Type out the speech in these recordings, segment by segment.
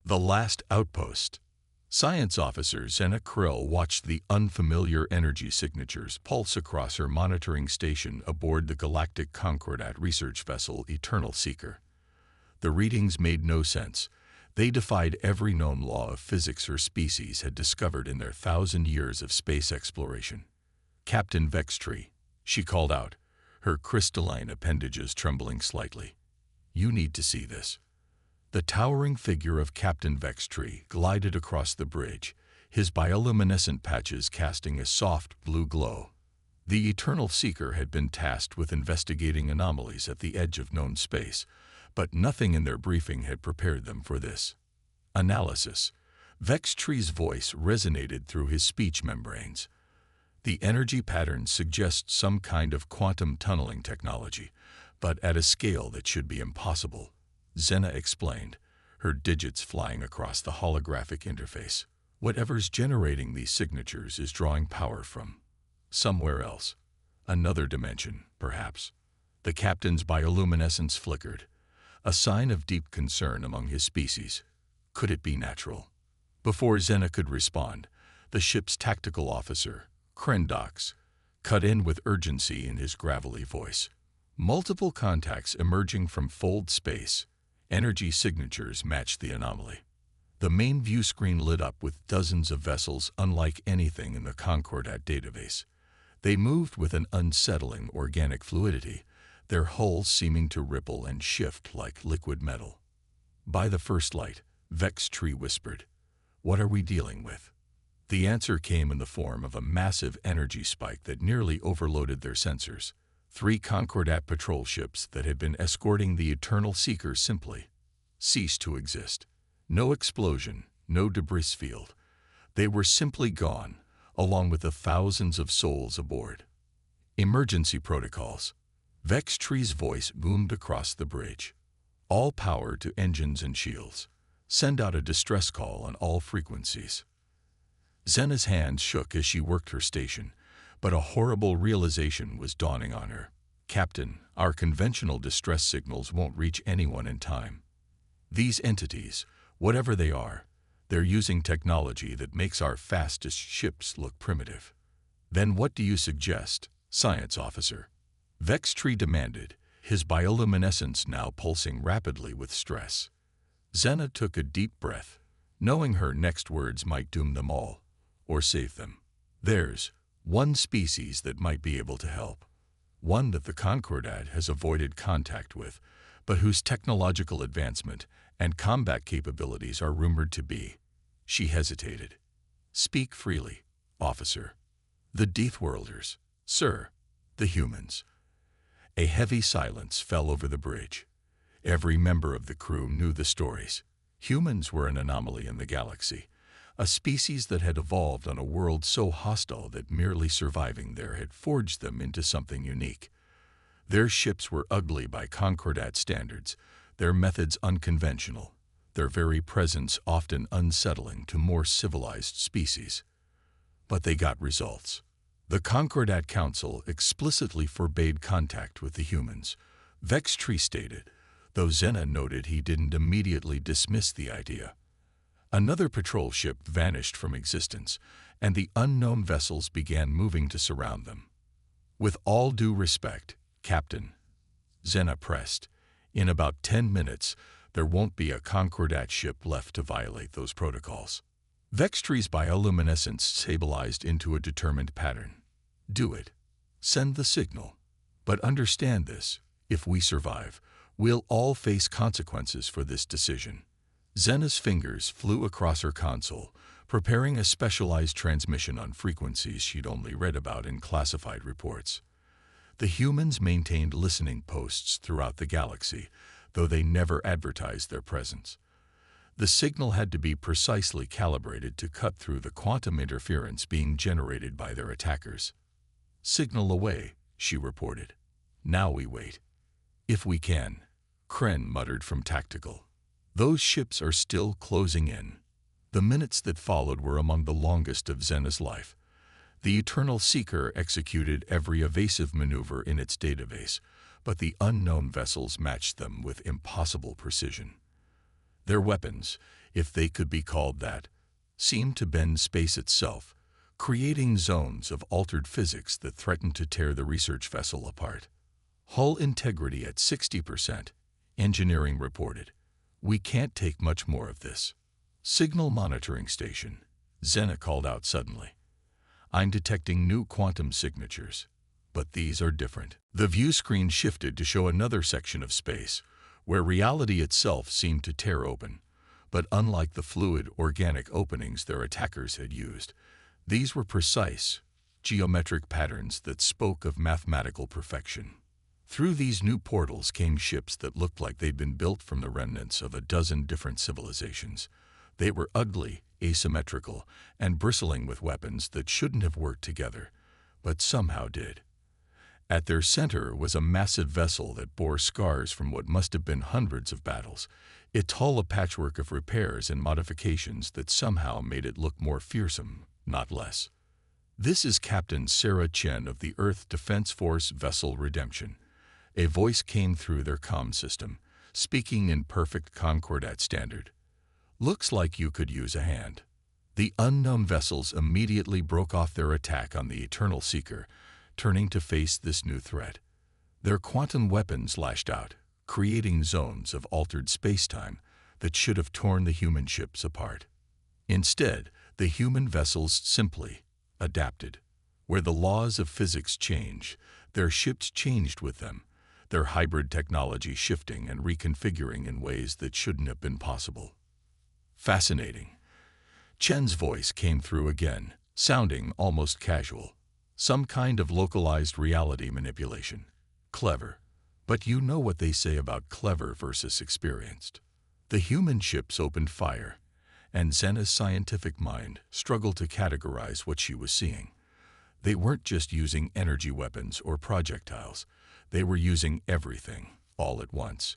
The Last Outpost. Science officer Zena Krill watched the unfamiliar energy signatures pulse across her monitoring station aboard the Galactic Concordat research vessel Eternal Seeker. The readings made no sense. They defied every known law of physics her species had discovered in their 1,000 years of space exploration. "Captain Vextree," she called out, her crystalline appendages trembling slightly. "You need to see this." The towering figure of Captain Vextree glided across the bridge, his bioluminescent patches casting a soft blue glow. The Eternal Seeker had been tasked with investigating anomalies at the edge of known space, but nothing in their briefing had prepared them for this. Analysis. Vextree's voice resonated through his speech membranes. "The energy patterns suggest some kind of quantum tunneling technology, but at a scale that should be impossible," Zena explained, her digits flying across the holographic interface. "Whatever's generating these signatures is drawing power from somewhere else. Another dimension, perhaps." The captain's bioluminescence flickered, a sign of deep concern among his species. Could it be natural? Before Zena could respond, the ship's tactical officer, Krendox, cut in with urgency in his gravelly voice. Multiple contacts emerging from fold space. Energy signatures matched the anomaly. The main view screen lit up with dozens of vessels unlike anything in the Concordat database. They moved with an unsettling organic fluidity, their hulls seeming to ripple and shift like liquid metal. By the first light, Vextree whispered, "What are we dealing with?" The answer came in the form of a massive energy spike that nearly overloaded their sensors. 3 Concordat patrol ships that had been escorting the Eternal Seeker simply ceased to exist. No explosion, no debris field. They were simply gone, along with the thousands of souls aboard. Emergency protocols. Vextree's voice boomed across the bridge. "All power to engines and shields. Send out a distress call on all frequencies." Zena's hands shook as she worked her station, but a horrible realization was dawning on her. "Captain, our conventional distress signals won't reach anyone in time. These entities, whatever they are, they're using technology that makes our fastest ships look primitive." "Then what do you suggest, science officer?" Vextree demanded, his bioluminescence now pulsing rapidly with stress. Zena took a deep breath, knowing her next words might doom them all, or save them. "There's one species that might be able to help. One that the Concordat has avoided contact with, but whose technological advancement and combat capabilities are rumored to be." She hesitated. "Speak freely, officer." "The Deathworlders, sir. The humans." A heavy silence fell over the bridge. Every member of the crew knew the stories. Humans were an anomaly in the galaxy, a species that had evolved on a world so hostile that merely surviving there had forged them into something unique. Their ships were ugly by Concordat standards, their methods unconventional, their very presence often unsettling to more civilized species. But they got results. The Concordat Council explicitly forbade contact with the humans, Vextree stated, though Zena noted he didn't immediately dismiss the idea. Another patrol ship vanished from existence, and the unknown vessels began moving to surround them. "With all due respect, Captain," Zena pressed, "in about 10 minutes, there won't be a Concordat ship left to violate those protocols." Vextree's bioluminescence stabilized into a determined pattern. "Do it. Send the signal. But understand this, if we survive, we'll all face consequences for this decision." Zena's fingers flew across her console, preparing a specialized transmission on frequencies she'd only read about in classified reports. The humans maintained listening posts throughout the galaxy, though they never advertised their presence. The signal had to be precisely calibrated to cut through the quantum interference being generated by their attackers. "Signal away," she reported. "Now we wait." "If we can," Kren muttered from tactical. "Those ships are still closing in." The minutes that followed were among the longest of Zena's life. The Eternal Seeker executed every evasive maneuver in its database, but the unknown vessels matched them with impossible precision. Their weapons, if they could be called that, seemed to bend space itself, creating zones of altered physics that threatened to tear the research vessel apart. Hull integrity at 60%, engineering reported. We can't take much more of this. Signal monitoring station, Zena called out suddenly. I'm detecting new quantum signatures, but these are different. The view screen shifted to show another section of space, where reality itself seemed to tear open. But unlike the fluid, organic openings their attackers had used, these were precise, geometric patterns that spoke of mathematical perfection. Through these new portals came ships that looked like they'd been built from the remnants of a dozen different civilizations. They were ugly, asymmetrical, and bristling with weapons that shouldn't have worked together, but somehow did. At their center was a massive vessel that bore scars from what must have been hundreds of battles, its hull a patchwork of repairs and modifications that somehow made it look more fearsome, not less. This is Captain Sarah Chen of the Earth Defense Force vessel Redemption. A voice came through their comm system, speaking in perfect Concordat standard. Looks like you could use a hand. The unknown vessels immediately broke off their attack on the Eternal Seeker, turning to face this new threat. Their quantum weapons lashed out, creating zones of altered space-time that should have torn the human ships apart. Instead, the human vessels simply adapted. Where the laws of physics change, their ships changed with them, their hybrid technology shifting and reconfiguring in ways that shouldn't have been possible. Fascinating. Chen's voice came through again, sounding almost casual. Some kind of localized reality manipulation. Clever. But you know what they say about clever versus experienced. The human ships opened fire, and Zena's scientific mind struggled to categorize what she was seeing. They weren't just using energy weapons or projectiles. They were using everything, all at once,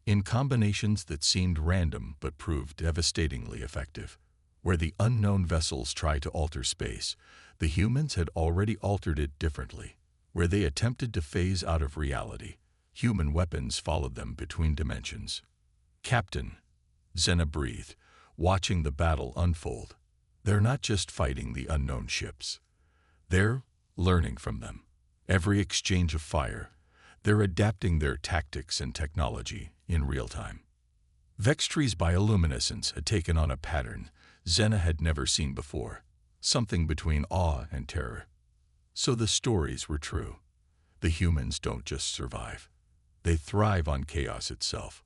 in combinations that seemed random but proved devastatingly effective. Where the unknown vessels try to alter space, the humans had already altered it differently. Where they attempted to phase out of reality, human weapons followed them between dimensions. Captain, Zena breathed, watching the battle unfold. They're not just fighting the unknown ships. They're learning from them. Every exchange of fire, they're adapting their tactics and technology in real time. Vextree's bioluminescence had taken on a pattern Zena had never seen before, something between awe and terror. So the stories were true. The humans don't just survive. They thrive on chaos itself.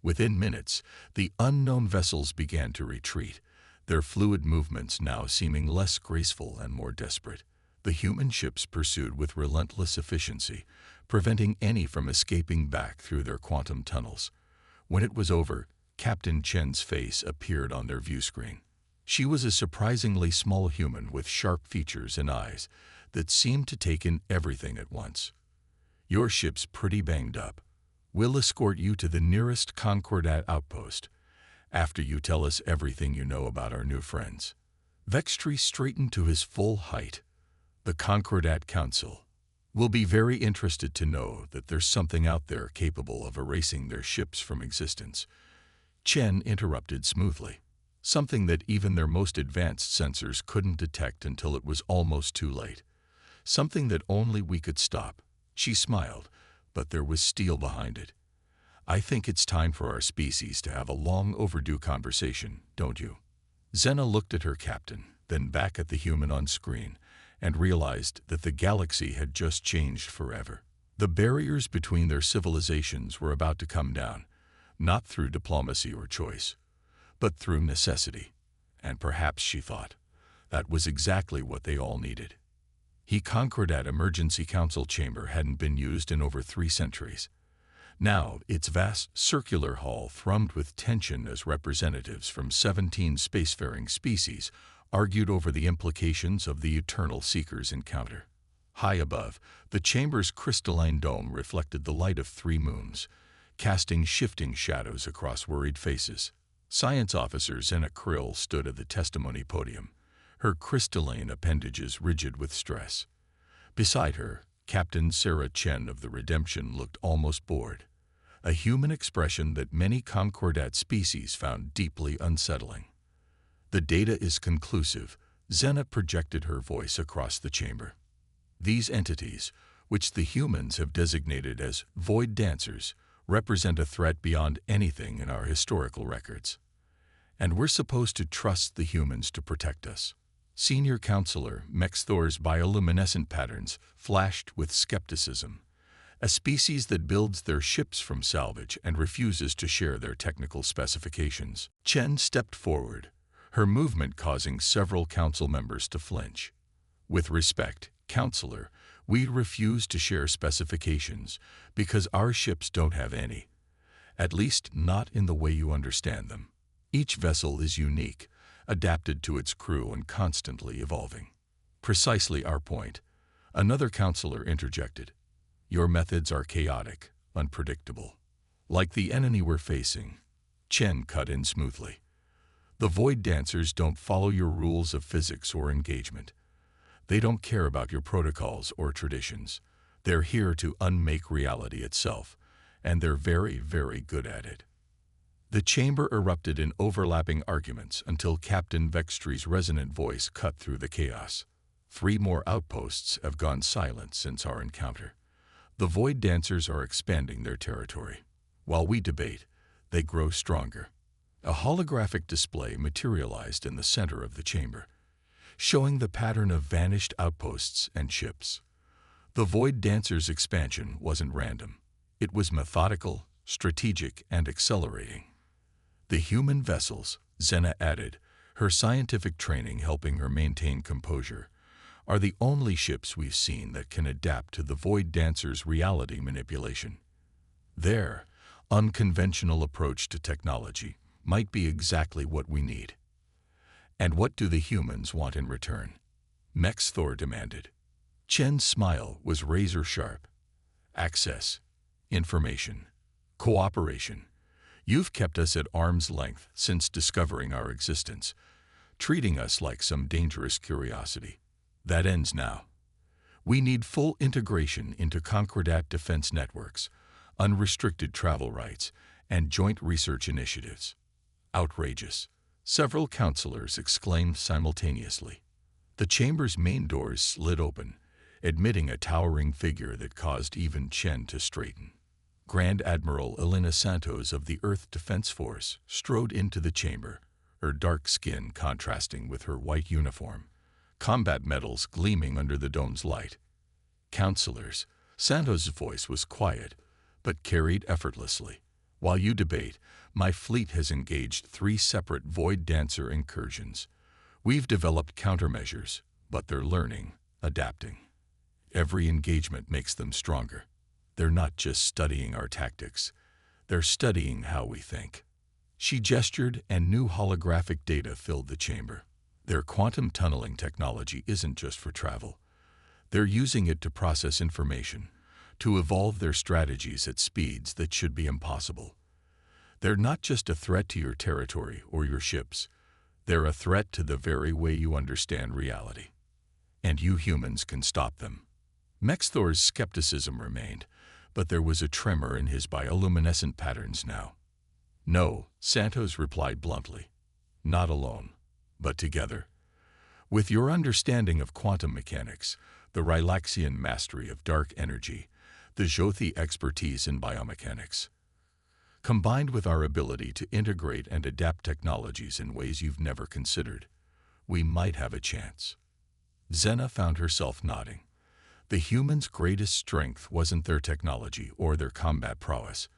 Within minutes, the unknown vessels began to retreat, their fluid movements now seeming less graceful and more desperate. The human ships pursued with relentless efficiency, preventing any from escaping back through their quantum tunnels. When it was over, Captain Chen's face appeared on their view screen. She was a surprisingly small human with sharp features and eyes that seemed to take in everything at once. Your ship's pretty banged up. We'll escort you to the nearest Concordat outpost, after you tell us everything you know about our new friends. Vextree straightened to his full height. The Concordat Council will be very interested to know that there's something out there capable of erasing their ships from existence. Chen interrupted smoothly. Something that even their most advanced sensors couldn't detect until it was almost too late. Something that only we could stop. She smiled, but there was steel behind it. I think it's time for our species to have a long overdue conversation, don't you? Zena looked at her captain, then back at the human on screen, and realized that the galaxy had just changed forever. The barriers between their civilizations were about to come down, not through diplomacy or choice, but through necessity. And perhaps, she thought, that was exactly what they all needed. The Concordat Emergency Council chamber hadn't been used in over 3 centuries. Now, its vast circular hall thrummed with tension as representatives from 17 spacefaring species argued over the implications of the Eternal Seeker's encounter. High above, the chamber's crystalline dome reflected the light of 3 moons, casting shifting shadows across worried faces. Science officer Zena Krill stood at the testimony podium, her crystalline appendages rigid with stress. Beside her, Captain Sarah Chen of the Redemption looked almost bored. a human expression that many Concordat species found deeply unsettling. "The data is conclusive," Zena projected her voice across the chamber. "These entities, which the humans have designated as void dancers, represent a threat beyond anything in our historical records. And we're supposed to trust the humans to protect us." Senior Counselor Mexthor's bioluminescent patterns flashed with skepticism. "A species that builds their ships from salvage and refuses to share their technical specifications." Chen stepped forward, her movement causing several council members to flinch. "With respect, Counselor, we refuse to share specifications because our ships don't have any. At least not in the way you understand them. Each vessel is unique, adapted to its crew and constantly evolving." "Precisely our point," another counselor interjected. "Your methods are chaotic, unpredictable. Like the enemy we're facing." Chen cut in smoothly. "The Void Dancers don't follow your rules of physics or engagement. They don't care about your protocols or traditions. They're here to unmake reality itself, and they're very, very good at it." The chamber erupted in overlapping arguments until Captain Vextree's resonant voice cut through the chaos. "3 more outposts have gone silent since our encounter. The Void Dancers are expanding their territory. While we debate, they grow stronger." A holographic display materialized in the center of the chamber, showing the pattern of vanished outposts and ships. The Void Dancers' expansion wasn't random. It was methodical, strategic, and accelerating. "The human vessels," Zena added, her scientific training helping her maintain composure, "are the only ships we've seen that can adapt to the Void Dancers' reality manipulation. Their unconventional approach to technology might be exactly what we need." "And what do the humans want in return?" Mexthor demanded. Chen's smile was razor-sharp. "Access, information, cooperation. You've kept us at arm's length since discovering our existence, treating us like some dangerous curiosity. That ends now. We need full integration into Concordat defense networks, unrestricted travel rights, and joint research initiatives." "Outrageous," several counselors exclaimed simultaneously. The chamber's main doors slid open, admitting a towering figure that caused even Chen to straighten. Grand Admiral Elena Santos of the Earth Defense Force strode into the chamber, her dark skin contrasting with her white uniform, combat medals gleaming under the dome's light. "Counselors," Santos' voice was quiet, but carried effortlessly. "While you debate, my fleet has engaged 3 separate Void Dancer incursions. We've developed countermeasures, but they're learning, adapting. Every engagement makes them stronger. They're not just studying our tactics, they're studying how we think." She gestured, and new holographic data filled the chamber. "Their quantum tunneling technology isn't just for travel. They're using it to process information, to evolve their strategies at speeds that should be impossible. They're not just a threat to your territory or your ships, they're a threat to the very way you understand reality. And you humans can stop them." Mexthor's skepticism remained, but there was a tremor in his bioluminescent patterns now. "No," Santos replied bluntly. "Not alone, but together. With your understanding of quantum mechanics, the Rylaxian mastery of dark energy, the Jothi expertise in biomechanics, combined with our ability to integrate and adapt technologies in ways you've never considered, we might have a chance." Zena found herself nodding. The humans' greatest strength wasn't their technology or their combat prowess.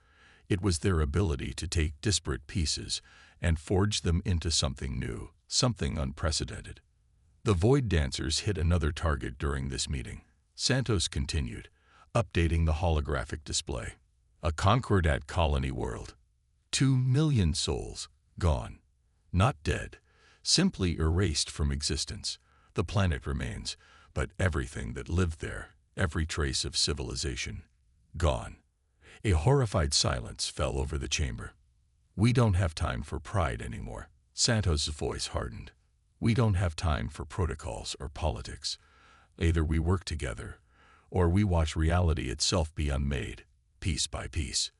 It was their ability to take disparate pieces and forge them into something new, something unprecedented. "The Void Dancers hit another target during this meeting," Santos continued, updating the holographic display. "A Concordat colony world. 2 million souls, gone. Not dead, simply erased from existence. The planet remains, but everything that lived there, every trace of civilization, gone." A horrified silence fell over the chamber. "We don't have time for pride anymore." Santos' voice hardened. "We don't have time for protocols or politics. Either we work together, or we watch reality itself be unmade, piece by piece."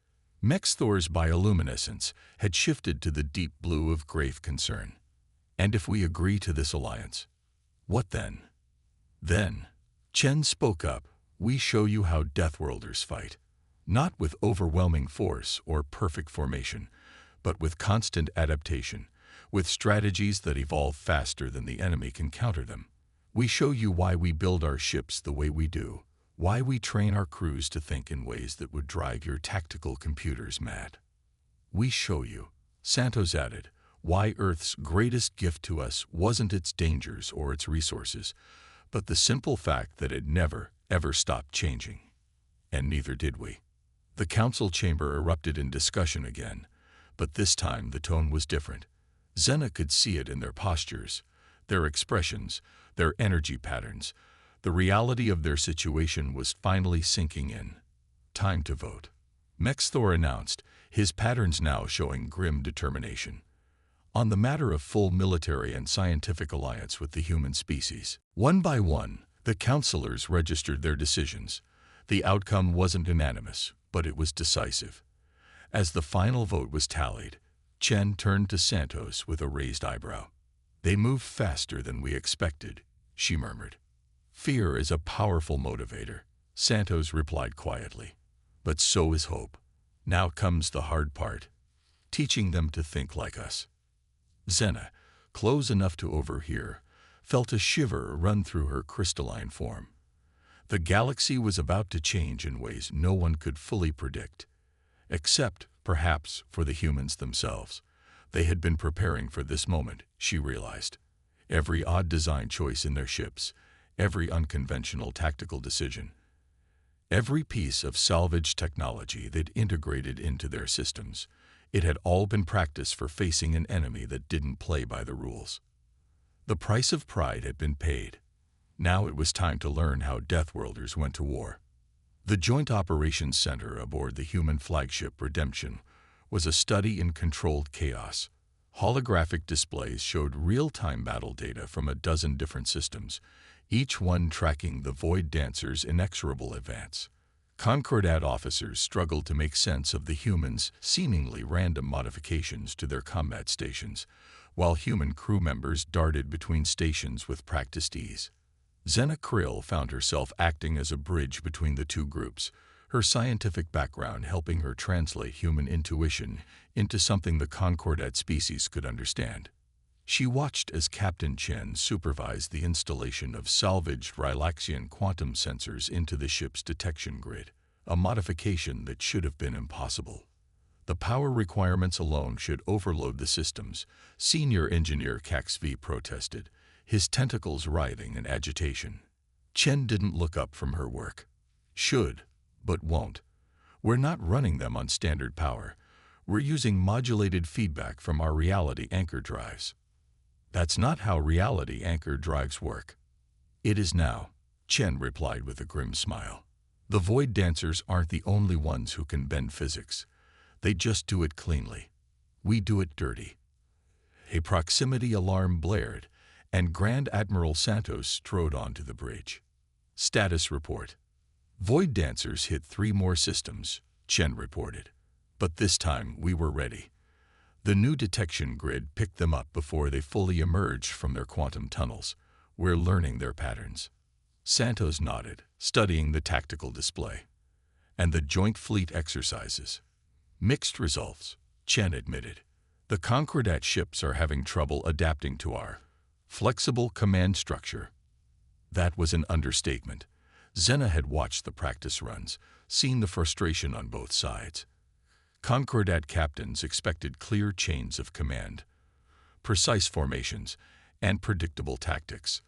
Mexthor's bioluminescence had shifted to the deep blue of grave concern. And if we agree to this alliance, what then? Then, Chen spoke up, we show you how Deathworlders fight. Not with overwhelming force or perfect formation, but with constant adaptation, with strategies that evolve faster than the enemy can counter them. We show you why we build our ships the way we do, why we train our crews to think in ways that would drive your tactical computers mad. We show you, Santos added, why Earth's greatest gift to us wasn't its dangers or its resources, but the simple fact that it never, ever stopped changing. And neither did we. The council chamber erupted in discussion again, but this time the tone was different. Xena could see it in their postures, their expressions, their energy patterns. The reality of their situation was finally sinking in. Time to vote. Mexthor announced, his patterns now showing grim determination. On the matter of full military and scientific alliance with the human species. One by one, the councilors registered their decisions. The outcome wasn't unanimous, but it was decisive. As the final vote was tallied, Chen turned to Santos with a raised eyebrow. They move faster than we expected, she murmured. Fear is a powerful motivator, Santos replied quietly. But so is hope. Now comes the hard part, teaching them to think like us. Xena, close enough to overhear, felt a shiver run through her crystalline form. The galaxy was about to change in ways no one could fully predict, except, perhaps, for the humans themselves. They had been preparing for this moment, she realized. Every odd design choice in their ships, every unconventional tactical decision, every piece of salvage technology they'd integrated into their systems, it had all been practice for facing an enemy that didn't play by the rules. The price of pride had been paid. Now it was time to learn how Deathworlders went to war. The Joint Operations Center aboard the human flagship Redemption was a study in controlled chaos. Holographic displays showed real-time battle data from a dozen different systems, each one tracking the Void Dancer's inexorable advance. Concordat officers struggled to make sense of the humans' seemingly random modifications to their combat stations, while human crew members darted between stations with practiced ease. Xena Krill found herself acting as a bridge between the two groups, her scientific background helping her translate human intuition into something the Concordat species could understand. She watched as Captain Chen supervised the installation of salvaged Rylaxian quantum sensors into the ship's detection grid, a modification that should have been impossible. The power requirements alone should overload the systems, Senior Engineer Cax V protested, his tentacles writhing in agitation. Chen didn't look up from her work. Should, but won't. We're not running them on standard power. We're using modulated feedback from our reality anchor drives. That's not how reality anchor drives work. It is now, Chen replied with a grim smile. The Void Dancers aren't the only ones who can bend physics. They just do it cleanly. We do it dirty. A proximity alarm blared, and Grand Admiral Santos strode onto the bridge. Status report. Void Dancers hit 3 more systems, Chen reported. But this time we were ready. The new detection grid picked them up before they fully emerged from their quantum tunnels. We're learning their patterns. Santos nodded, studying the tactical display. And the joint fleet exercises. Mixed results, Chen admitted. The Concordat ships are having trouble adapting to our flexible command structure. That was an understatement. Xena had watched the practice runs, seen the frustration on both sides. Concordat captains expected clear chains of command, precise formations, and predictable tactics.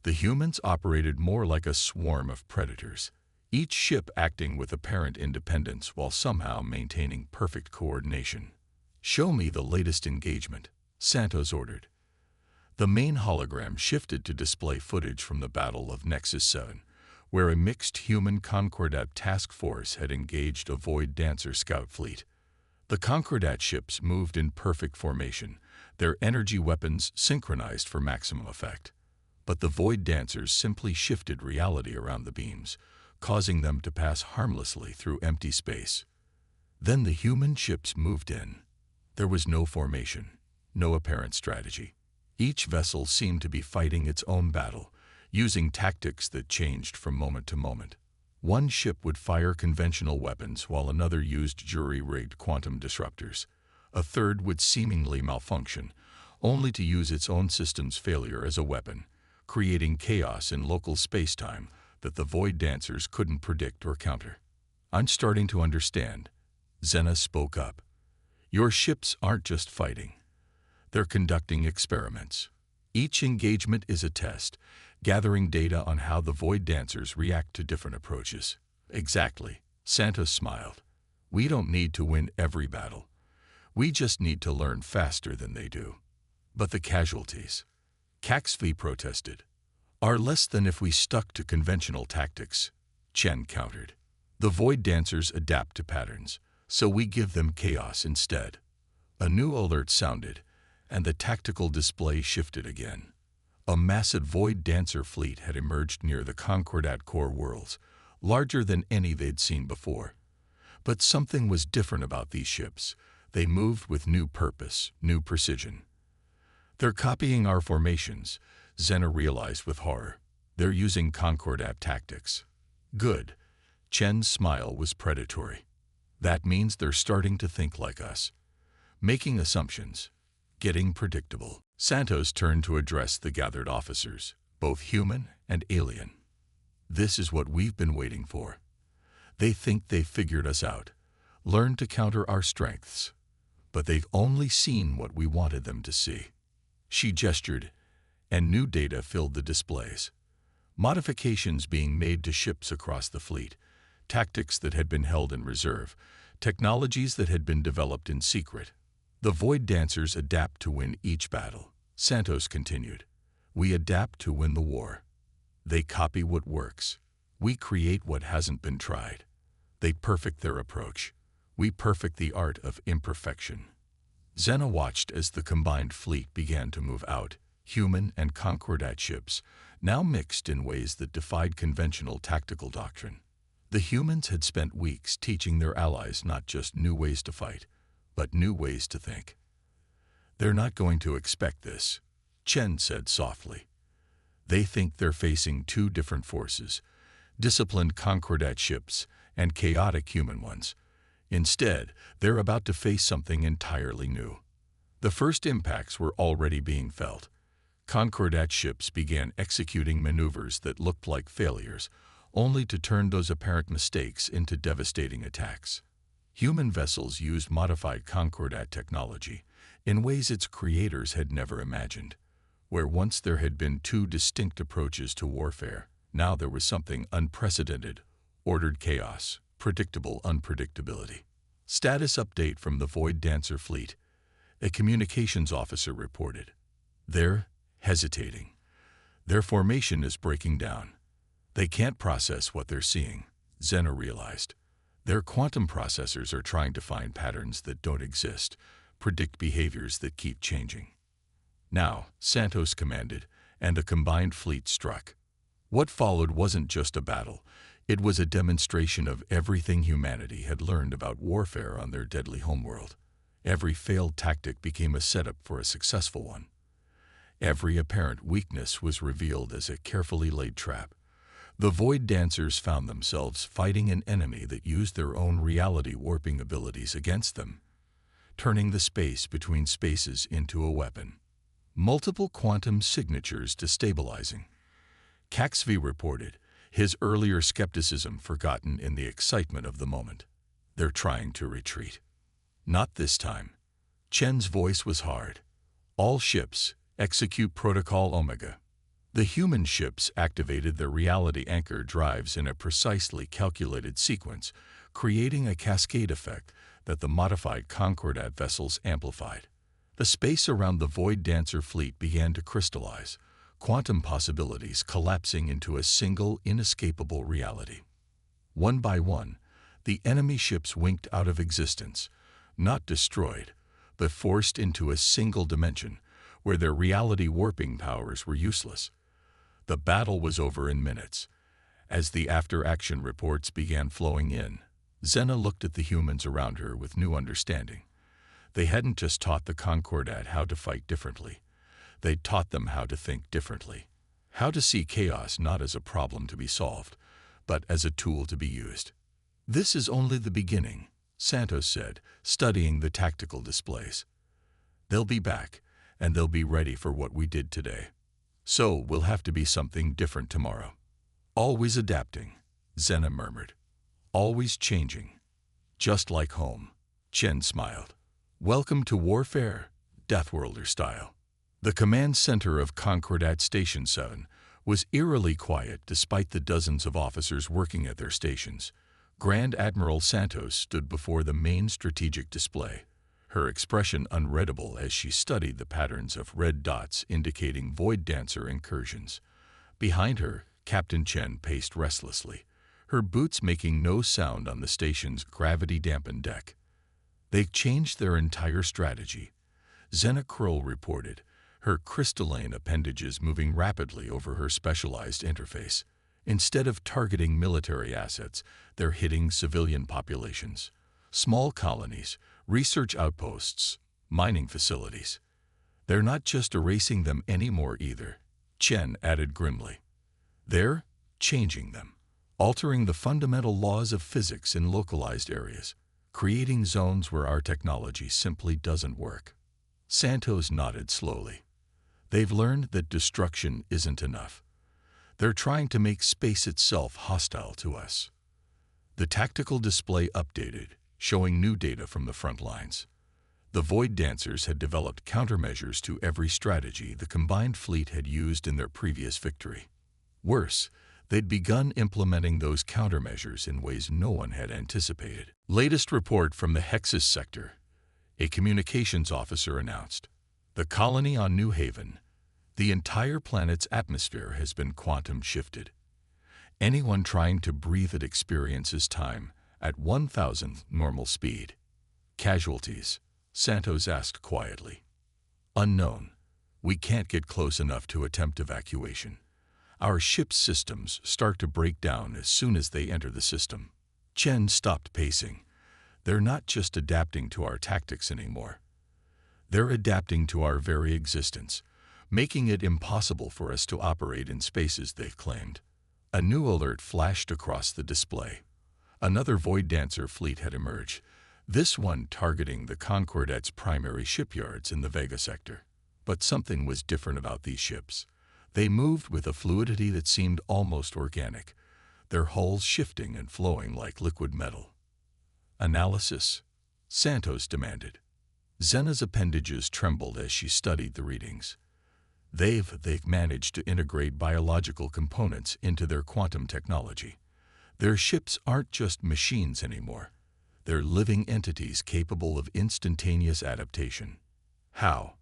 The humans operated more like a swarm of predators, each ship acting with apparent independence while somehow maintaining perfect coordination. Show me the latest engagement, Santos ordered. The main hologram shifted to display footage from the Battle of Nexus 7, where a mixed human Concordat task force had engaged a Void Dancer scout fleet. The Concordat ships moved in perfect formation, their energy weapons synchronized for maximum effect. But the Void Dancers simply shifted reality around the beams, causing them to pass harmlessly through empty space. Then the human ships moved in. There was no formation, no apparent strategy. Each vessel seemed to be fighting its own battle, using tactics that changed from moment to moment. One ship would fire conventional weapons while another used jury-rigged quantum disruptors. A third would seemingly malfunction, only to use its own system's failure as a weapon, creating chaos in local space-time that the Void Dancers couldn't predict or counter. "I'm starting to understand," Zena spoke up. "Your ships aren't just fighting. They're conducting experiments. Each engagement is a test, gathering data on how the Void Dancers react to different approaches." "Exactly," Santos smiled. "We don't need to win every battle. We just need to learn faster than they do." "But the casualties," HFY protested, "are less than if we stuck to conventional tactics," Chen countered. "The Void Dancers adapt to patterns, so we give them chaos instead." A new alert sounded, and the tactical display shifted again. A massive Void Dancer fleet had emerged near the Concordat core worlds, larger than any they'd seen before. But something was different about these ships. They moved with new purpose, new precision. "They're copying our formations," Zena realized with horror. "They're using Concordat tactics." "Good." Chen's smile was predatory. "That means they're starting to think like us, making assumptions, getting predictable." Santos turned to address the gathered officers, both human and alien. "This is what we've been waiting for. They think they've figured us out, learned to counter our strengths, but they've only seen what we wanted them to see." She gestured, and new data filled the displays. Modifications being made to ships across the fleet, tactics that had been held in reserve, technologies that had been developed in secret. "The Void Dancers adapt to win each battle," Santos continued. "We adapt to win the war. They copy what works. We create what hasn't been tried. They perfect their approach. We perfect the art of imperfection." Zena watched as the combined fleet began to move out, human and Concordat ships, now mixed in ways that defied conventional tactical doctrine. The humans had spent weeks teaching their allies not just new ways to fight, but new ways to think. "They're not going to expect this," Chen said softly. "They think they're facing two different forces, disciplined Concordat ships and chaotic human ones. Instead, they're about to face something entirely new." The first impacts were already being felt. Concordat ships began executing maneuvers that looked like failures, only to turn those apparent mistakes into devastating attacks. Human vessels used modified Concordat technology in ways its creators had never imagined. Where once there had been two distinct approaches to warfare, now there was something unprecedented: ordered chaos, predictable unpredictability. "Status update from the Void Dancer fleet," a communications officer reported. "They're hesitating. Their formation is breaking down. They can't process what they're seeing," Zena realized. "Their quantum processors are trying to find patterns that don't exist, predict behaviors that keep changing." "Now," Santos commanded, and the combined fleet struck. What followed wasn't just a battle. It was a demonstration of everything humanity had learned about warfare on their deadly homeworld. Every failed tactic became a setup for a successful one. Every apparent weakness was revealed as a carefully laid trap. The Void Dancers found themselves fighting an enemy that used their own reality-warping abilities against them, turning the space between spaces into a weapon. Multiple quantum signatures destabilizing. HFY reported, his earlier skepticism forgotten in the excitement of the moment. "They're trying to retreat." "Not this time." Chen's voice was hard. "All ships, execute Protocol Omega." The human ships activated their reality anchor drives in a precisely calculated sequence, creating a cascade effect that the modified Concordat vessels amplified. The space around the Void Dancer fleet began to crystallize, quantum possibilities collapsing into a single, inescapable reality. One by one, the enemy ships winked out of existence, not destroyed, but forced into a single dimension where their reality-warping powers were useless. The battle was over in minutes. As the after-action reports began flowing in, Zena looked at the humans around her with new understanding. They hadn't just taught the Concordat how to fight differently. They'd taught them how to think differently. How to see chaos not as a problem to be solved, but as a tool to be used. "This is only the beginning," Santos said, studying the tactical displays. "They'll be back, and they'll be ready for what we did today. So we'll have to be something different tomorrow." "Always adapting," Zena murmured. "Always changing. Just like home." Chen smiled. "Welcome to warfare, Deathworlder style." The command center of Concordat Station 7 was eerily quiet despite the dozens of officers working at their stations. Grand Admiral Santos stood before the main strategic display, her expression unreadable as she studied the patterns of red dots indicating Void Dancer incursions. Behind her, Captain Chen paced restlessly, her boots making no sound on the station's gravity-dampened deck. "They've changed their entire strategy," Zena Kroll reported, her crystalline appendages moving rapidly over her specialized interface. Instead of targeting military assets, they're hitting civilian populations. Small colonies, research outposts, mining facilities. They're not just erasing them anymore either, Chen added grimly. They're changing them, altering the fundamental laws of physics in localized areas, creating zones where our technology simply doesn't work. Santos nodded slowly. They've learned that destruction isn't enough. They're trying to make space itself hostile to us. The tactical display updated, showing new data from the front lines. The Void Dancers had developed countermeasures to every strategy the combined fleet had used in their previous victory. Worse, they'd begun implementing those countermeasures in ways no one had anticipated. Latest report from the Hexus sector, a communications officer announced. The colony on New Haven, the entire planet's atmosphere has been quantum shifted. Anyone trying to breathe it experiences time at 1,000th normal speed. Casualties? Santos asked quietly. Unknown. We can't get close enough to attempt evacuation. Our ship's systems start to break down as soon as they enter the system. Chen stopped pacing. They're not just adapting to our tactics anymore. They're adapting to our very existence, making it impossible for us to operate in spaces they've claimed. A new alert flashed across the display. Another Void Dancer fleet had emerged, this one targeting the Concordat's primary shipyards in the Vega sector. But something was different about these ships. They moved with a fluidity that seemed almost organic, their hulls shifting and flowing like liquid metal. Analysis? Santos demanded. Zena's appendages trembled as she studied the readings. They've managed to integrate biological components into their quantum technology. Their ships aren't just machines anymore. They're living entities capable of instantaneous adaptation. How?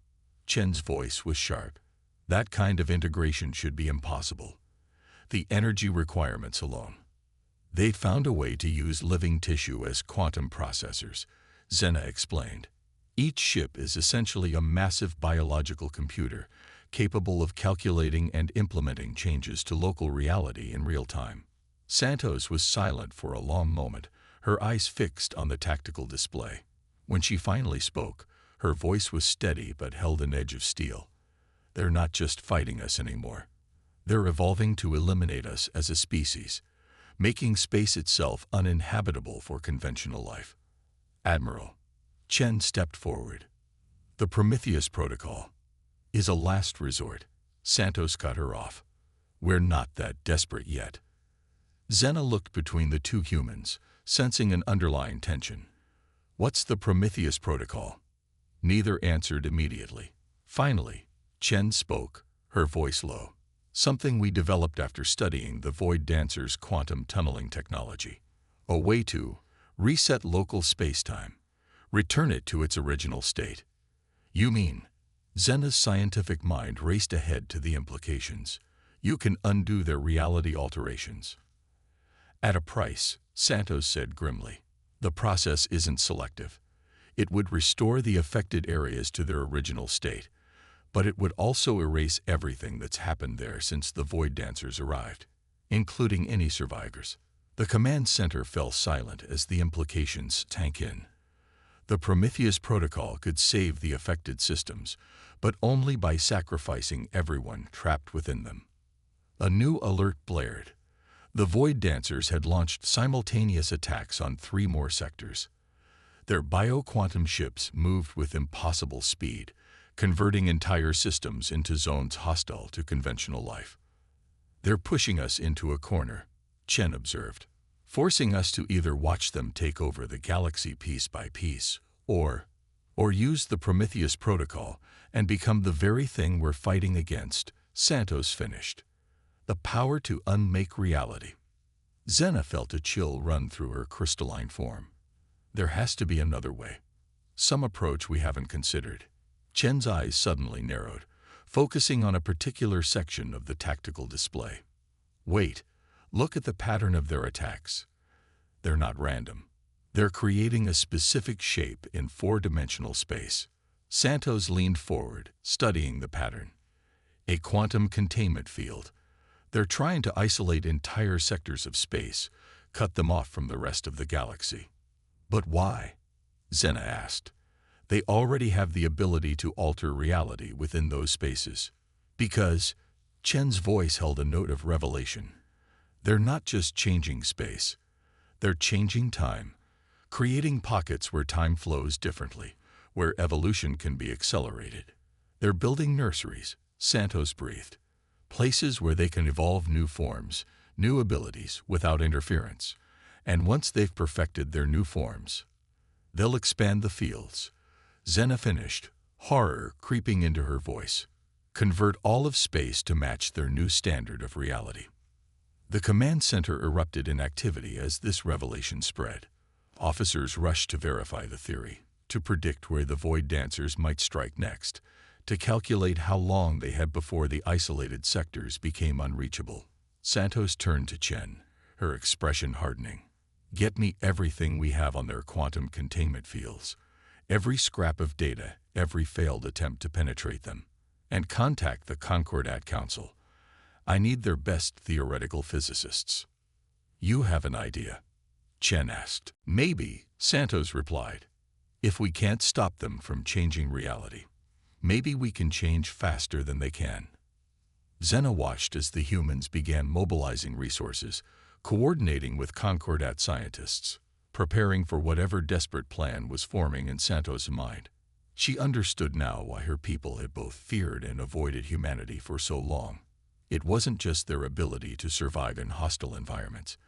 Chen's voice was sharp. That kind of integration should be impossible. The energy requirements alone. They'd found a way to use living tissue as quantum processors, Zena explained. Each ship is essentially a massive biological computer, capable of calculating and implementing changes to local reality in real time. Santos was silent for a long moment, her eyes fixed on the tactical display. When she finally spoke, her voice was steady but held an edge of steel. They're not just fighting us anymore. They're evolving to eliminate us as a species, making space itself uninhabitable for conventional life. Admiral. Chen stepped forward. The Prometheus Protocol is a last resort. Santos cut her off. We're not that desperate yet. Zena looked between the two humans, sensing an underlying tension. What's the Prometheus Protocol? Neither answered immediately. Finally, Chen spoke, her voice low. Something we developed after studying the Void Dancer's quantum tunneling technology. A way to reset local space-time, return it to its original state. You mean? Zena's scientific mind raced ahead to the implications. You can undo their reality alterations. At a price, Santos said grimly. The process isn't selective. It would restore the affected areas to their original state, but it would also erase everything that's happened there since the Void Dancers arrived, including any survivors. The command center fell silent as the implications sank in. The Prometheus Protocol could save the affected systems, but only by sacrificing everyone trapped within them. A new alert blared. The Void Dancers had launched simultaneous attacks on 3 more sectors. Their bioquantum ships moved with impossible speed, converting entire systems into zones hostile to conventional life. "They're pushing us into a corner," Chen observed, "forcing us to either watch them take over the galaxy piece by piece, or use the Prometheus Protocol and become the very thing we're fighting against," Santos finished. "The power to unmake reality." Xena felt a chill run through her crystalline form. There has to be another way. Some approach we haven't considered. Chen's eyes suddenly narrowed, focusing on a particular section of the tactical display. "Wait, look at the pattern of their attacks. They're not random. They're creating a specific shape in 4-dimensional space." Santos leaned forward, studying the pattern. "A quantum containment field. They're trying to isolate entire sectors of space, cut them off from the rest of the galaxy." "But why?" Xena asked. "They already have the ability to alter reality within those spaces." "Because," Chen's voice held a note of revelation, "they're not just changing space. They're changing time, creating pockets where time flows differently, where evolution can be accelerated. They're building nurseries," Santos breathed, "places where they can evolve new forms, new abilities without interference. And once they've perfected their new forms, they'll expand the fields." Xena finished, horror creeping into her voice. "Convert all of space to match their new standard of reality." The command center erupted in activity as this revelation spread. Officers rushed to verify the theory, to predict where the Void Dancers might strike next, to calculate how long they had before the isolated sectors became unreachable. Santos turned to Chen, her expression hardening. "Get me everything we have on their quantum containment fields. Every scrap of data, every failed attempt to penetrate them. And contact the Concordat Council. I need their best theoretical physicists." "You have an idea?" Chen asked. "Maybe," Santos replied. "If we can't stop them from changing reality, maybe we can change faster than they can." Xena watched as the humans began mobilizing resources, coordinating with Concordat scientists, preparing for whatever desperate plan was forming in Santos' mind. She understood now why her people had both feared and avoided humanity for so long. It wasn't just their ability to survive in hostile environments.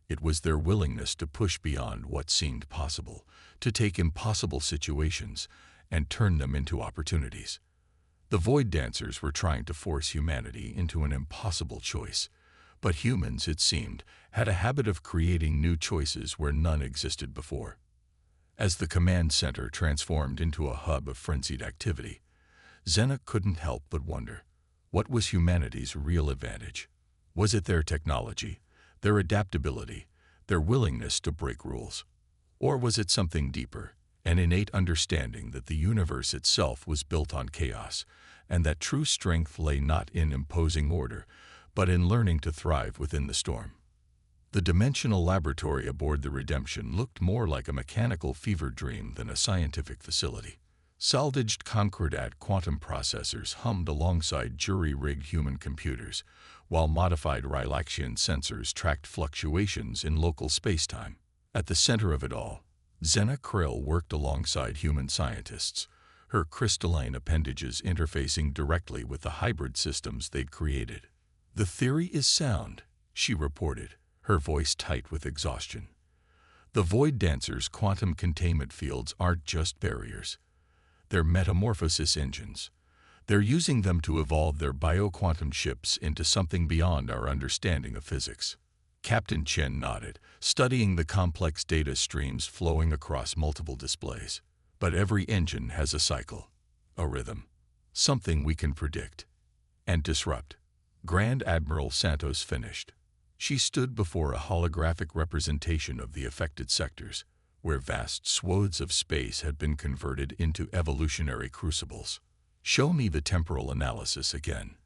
It was their willingness to push beyond what seemed possible, to take impossible situations and turn them into opportunities. The Void Dancers were trying to force humanity into an impossible choice, but humans, it seemed, had a habit of creating new choices where none existed before. As the command center transformed into a hub of frenzied activity, Xena couldn't help but wonder, what was humanity's real advantage? Was it their technology, their adaptability, their willingness to break rules? Or was it something deeper, an innate understanding that the universe itself was built on chaos, and that true strength lay not in imposing order, but in learning to thrive within the storm? The dimensional laboratory aboard the Redemption looked more like a mechanical fever dream than a scientific facility. Salvaged Concordat quantum processors hummed alongside jury-rigged human computers, while modified Rylaxian sensors tracked fluctuations in local spacetime. At the center of it all, Xena Krill worked alongside human scientists, her crystalline appendages interfacing directly with the hybrid systems they'd created. "The theory is sound," she reported, her voice tight with exhaustion. "The Void Dancers' quantum containment fields aren't just barriers. They're metamorphosis engines. They're using them to evolve their bioquantum ships into something beyond our understanding of physics." Captain Chen nodded, studying the complex data streams flowing across multiple displays. "But every engine has a cycle, a rhythm, something we can predict and disrupt." Grand Admiral Santos finished. She stood before a holographic representation of the affected sectors, where vast swathes of space had been converted into evolutionary crucibles. "Show me the temporal analysis again."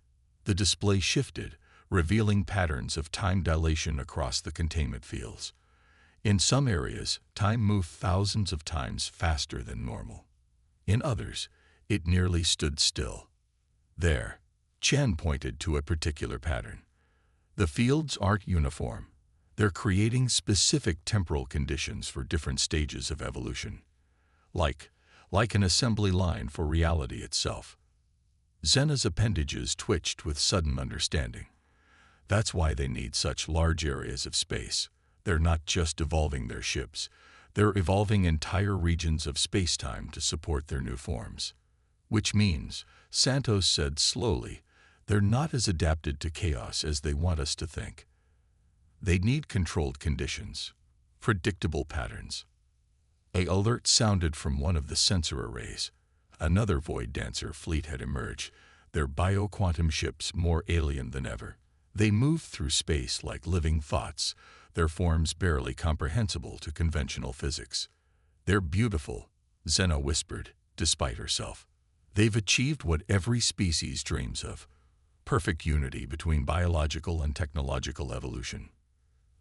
The display shifted, revealing patterns of time dilation across the containment fields. In some areas, time moved thousands of times faster than normal. In others, it nearly stood still. There, Chen pointed to a particular pattern. The fields aren't uniform. They're creating specific temporal conditions for different stages of evolution. Like an assembly line for reality itself. Zena's appendages twitched with sudden understanding. That's why they need such large areas of space. They're not just evolving their ships. They're evolving entire regions of space-time to support their new forms. Which means, Santos said slowly, they're not as adapted to chaos as they want us to think. They need controlled conditions, predictable patterns. An alert sounded from one of the sensor arrays. Another Void Dancer fleet had emerged, their bioquantum ships more alien than ever. They moved through space like living thoughts, their forms barely comprehensible to conventional physics. They're beautiful, Zena whispered, despite herself. They've achieved what every species dreams of. Perfect unity between biological and technological evolution.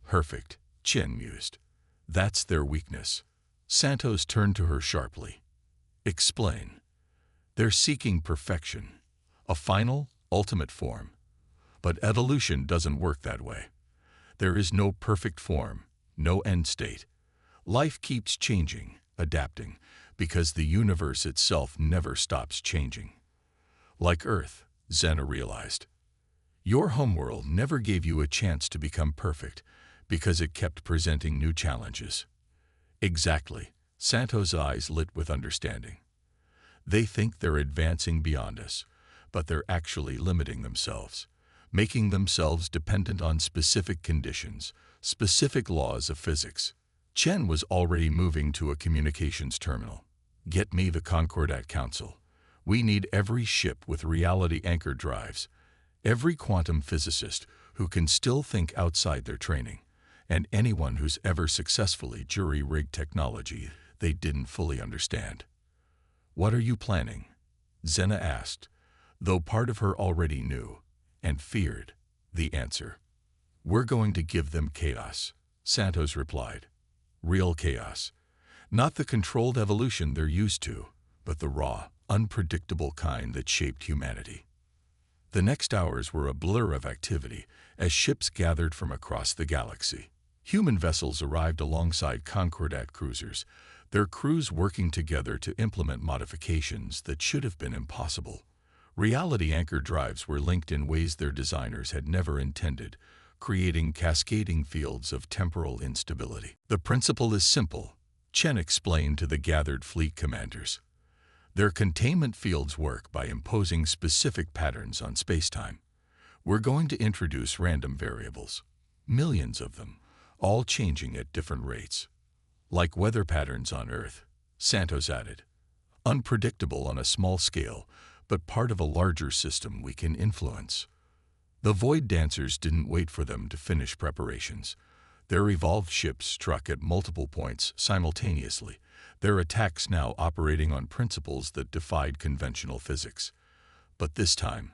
Perfect, Chen mused. That's their weakness. Santos turned to her sharply. Explain. They're seeking perfection, a final, ultimate form. But evolution doesn't work that way. There is no perfect form, no end state. Life keeps changing, adapting, because the universe itself never stops changing. Like Earth, Zena realized. Your homeworld never gave you a chance to become perfect because it kept presenting new challenges. Exactly, Santos' eyes lit with understanding. They think they're advancing beyond us, but they're actually limiting themselves, making themselves dependent on specific conditions, specific laws of physics. Chen was already moving to a communications terminal. Get me the Concordat Council. We need every ship with reality anchor drives, every quantum physicist who can still think outside their training, and anyone who's ever successfully jury-rigged technology they didn't fully understand. What are you planning? Zena asked, though part of her already knew, and feared, the answer. We're going to give them chaos, Santos replied. Real chaos. Not the controlled evolution they're used to, but the raw, unpredictable kind that shaped humanity. The next hours were a blur of activity as ships gathered from across the galaxy. Human vessels arrived alongside Concordat cruisers, their crews working together to implement modifications that should have been impossible. Reality anchor drives were linked in ways their designers had never intended, creating cascading fields of temporal instability. The principle is simple, Chen explained to the gathered fleet commanders. Their containment fields work by imposing specific patterns on spacetime. We're going to introduce random variables, millions of them, all changing at different rates. Like weather patterns on Earth, Santos added. Unpredictable on a small scale, but part of a larger system we can influence. The Void Dancers didn't wait for them to finish preparations. Their evolved ships struck at multiple points simultaneously, their attacks now operating on principles that defied conventional physics. But this time,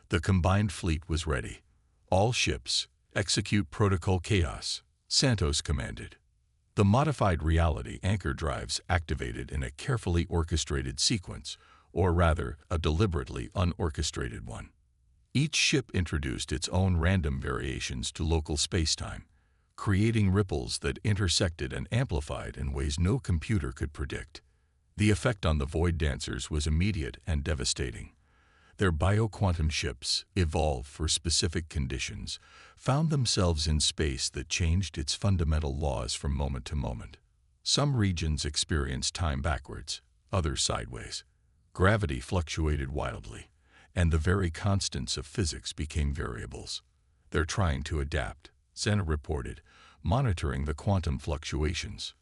the combined fleet was ready. All ships, execute Protocol Chaos, Santos commanded. The modified reality anchor drives activated in a carefully orchestrated sequence, or rather, a deliberately unorchestrated one. Each ship introduced its own random variations to local spacetime, creating ripples that intersected and amplified in ways no computer could predict. The effect on the Void Dancers was immediate and devastating. Their bioquantum ships, evolved for specific conditions, found themselves in space that changed its fundamental laws from moment to moment. Some regions experienced time backwards, others sideways. Gravity fluctuated wildly, and the very constants of physics became variables. They're trying to adapt, Zena reported, monitoring the quantum fluctuations.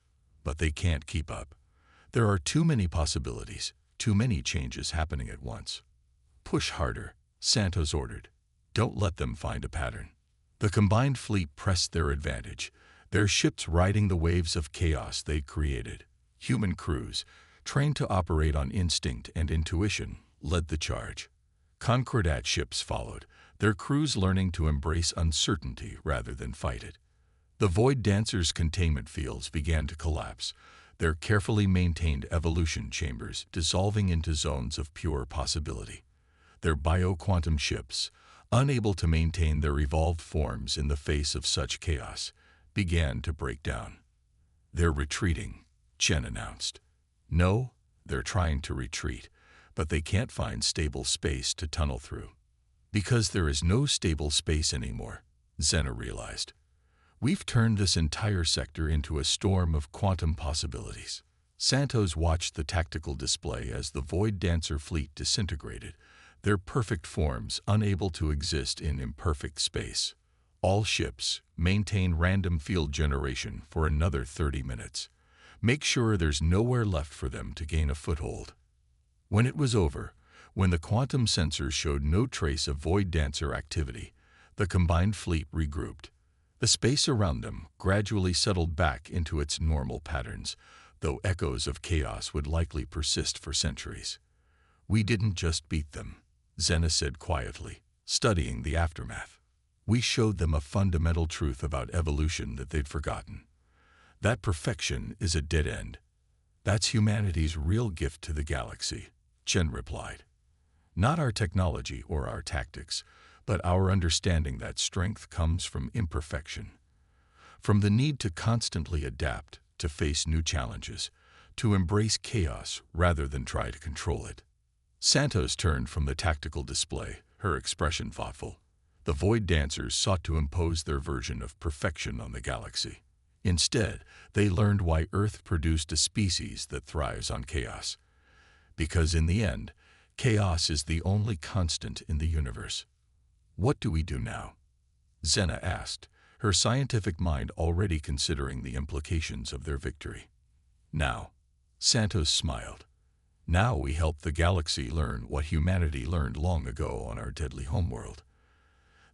But they can't keep up. There are too many possibilities, too many changes happening at once. Push harder, Santos ordered. Don't let them find a pattern. The combined fleet pressed their advantage, their ships riding the waves of chaos they'd created. Human crews, trained to operate on instinct and intuition, led the charge. Concordat ships followed, their crews learning to embrace uncertainty rather than fight it. The Void Dancer's containment fields began to collapse, their carefully maintained evolution chambers dissolving into zones of pure possibility. Their bioquantum ships, unable to maintain their evolved forms in the face of such chaos, began to break down. "They're retreating," Chen announced. "No, they're trying to retreat, but they can't find stable space to tunnel through." "Because there is no stable space anymore," Zena realized. "We've turned this entire sector into a storm of quantum possibilities." Santos watched the tactical display as the Void Dancer fleet disintegrated, their perfect forms unable to exist in imperfect space. "All ships, maintain random field generation for another 30 minutes. Make sure there's nowhere left for them to gain a foothold." When it was over, when the quantum sensors showed no trace of Void Dancer activity, the combined fleet regrouped. The space around them gradually settled back into its normal patterns, though echoes of chaos would likely persist for centuries. "We didn't just beat them," Zena said quietly, studying the aftermath. "We showed them a fundamental truth about evolution that they'd forgotten. That perfection is a dead end. That's humanity's real gift to the galaxy," Chen replied. "Not our technology or our tactics, but our understanding that strength comes from imperfection. From the need to constantly adapt, to face new challenges, to embrace chaos rather than try to control it." Santos turned from the tactical display, her expression thoughtful. The Void Dancers sought to impose their version of perfection on the galaxy. Instead, they learned why Earth produced a species that thrives on chaos. Because in the end, chaos is the only constant in the universe. "What do we do now?" Zena asked, her scientific mind already considering the implications of their victory. "Now," Santos smiled. "Now we help the galaxy learn what humanity learned long ago on our deadly homeworld.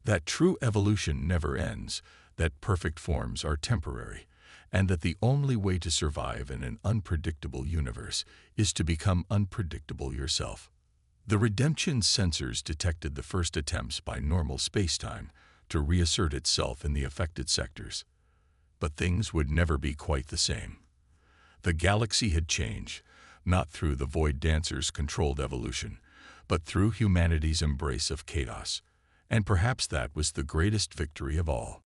That true evolution never ends, that perfect forms are temporary, and that the only way to survive in an unpredictable universe is to become unpredictable yourself." The redemption sensors detected the first attempts by normal spacetime to reassert itself in the affected sectors. But things would never be quite the same. The galaxy had changed, not through the Void Dancers' controlled evolution, but through humanity's embrace of chaos. And perhaps that was the greatest victory of all.